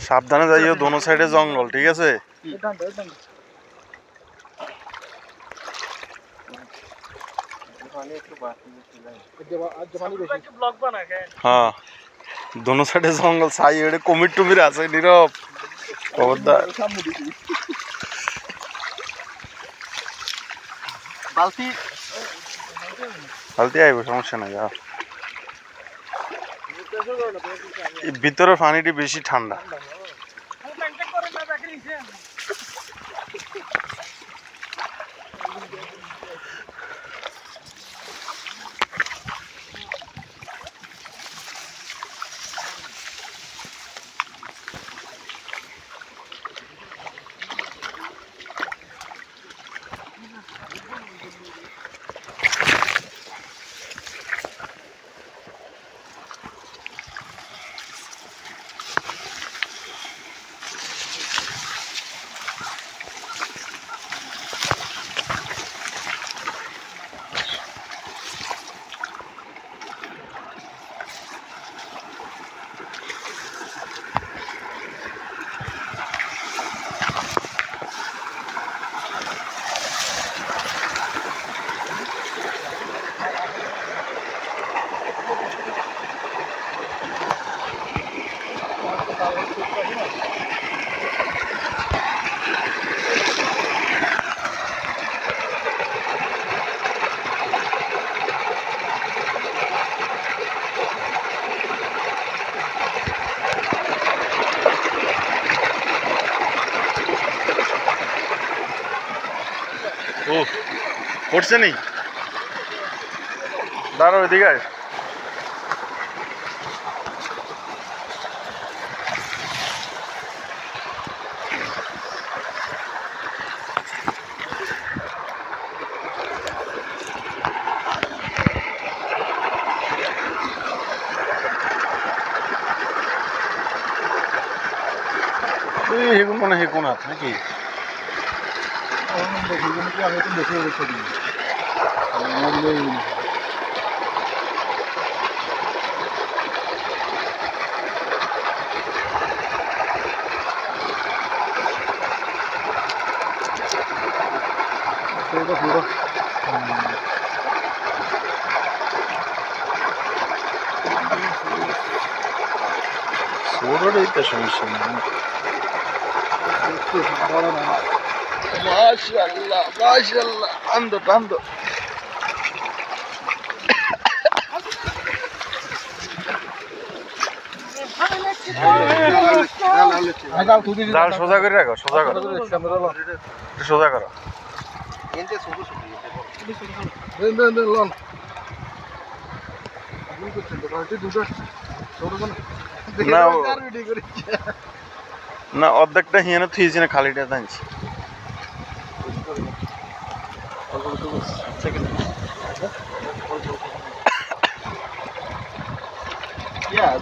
সাবধানে যাইও, দোনো সাইডে জঙ্গল, ঠিক আছে? हाँ दोनों साइड जंगल साइड कुमिर टुमिर আছে নীরব খবরদার বালতি বালতি আইবো সমস্যা নাই যা এই ভিতরে পানিটি বেশি ঠান্ডা ओ পড়ছে নেই দাঁড়াও এদিকে আয় হেগুন মনে হেগুন আছে নাকি আমি তো দেখে রেখে দিই পুরো ছোটটাই তো সমস্যা নেই মাশাআল্লাহ মাশাআল্লাহ আন্দো আন্দো জাল সোজা করে রাখো সোজা করো সোজা করো না অর্ধেকটা হিয়ানো থুইছি না খালিটা টানছি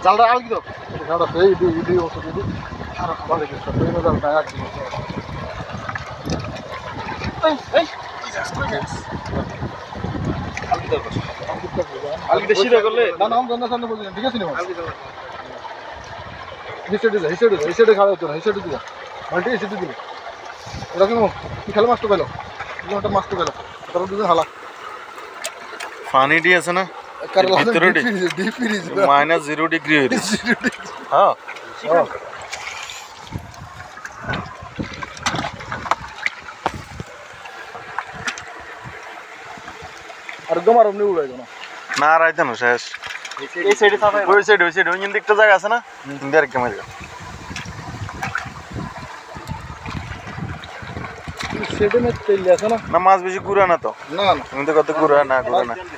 জালটা আর কি তো জালটা এই দুই বছর দিদি আর ভালো কিছু তো এই জালটা আর কি এই আলগিটা সিধা করলে না না আমরা সামনে বলি ঠিক আছে না হিসেবে খাওয়া হতো না হিসেবে দিলা মাল্টি হিসেবে দিলে ওরা কেন কি খেলে মাছটা পেলো একটা মাছটা পেলো তারপর দুজন হালা পানি দিয়ে আছে না -0 ডিগ্রি হ্যাঁ আর তোমার অমনি উড়াই দাও না রাইতে না শেষ এই সাইডে সাফাই ওই সাইডে ওই দিকটা জায়গা আছে না ইন্ডিয়ার কেমন জায়গা সেটা না তেল আছে না না মাছ বেশি গুড়া না তো না না তুমি তো কত গুড়া না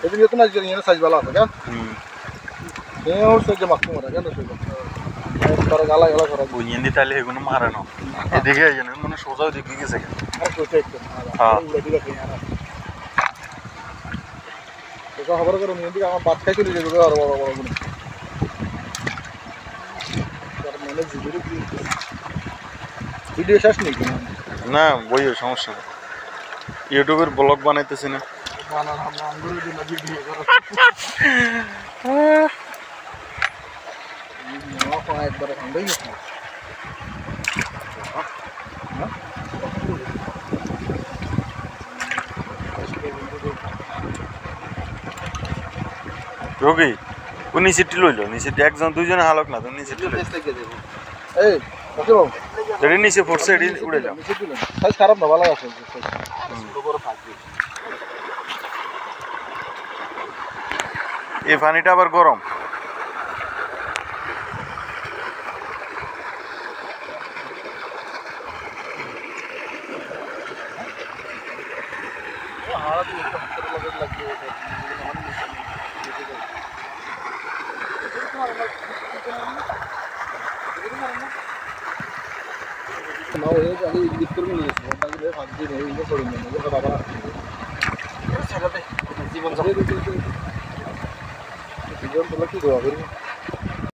এটা নিয়ে তো না জানি না সাইজ ভালো আছে কেন এই ওর সাইজে মাছ মারা কেন সেটা তারা গালা গালা করা বুঝিয়ে তাহলে এগুলো মারে না এদিকে এই জন্য মানে সোজা দিকে গেছে আর সোজা একটু হ্যাঁ সোজা খবর করে নিয়ে দিকে আমার বাদ খাই চলে যাবে আর বড় বড় গুলো তার মানে ভিডিও শেষ নেই না বইও সমস্যা নেই ইউটিউবের ব্লগ বানাইতেছি না একবারে ঠান্ডাই গেছে রোগী ও নিচেটি লইল নিচেটি একজন দুইজনে হালক না তো নিচেটি এই ওকে বাবু এটি নিচে পড়ছে এটি উড়ে যাও সাইজ খারাপ না ভালো আছে এই পানিটা আবার গরম জীবন কি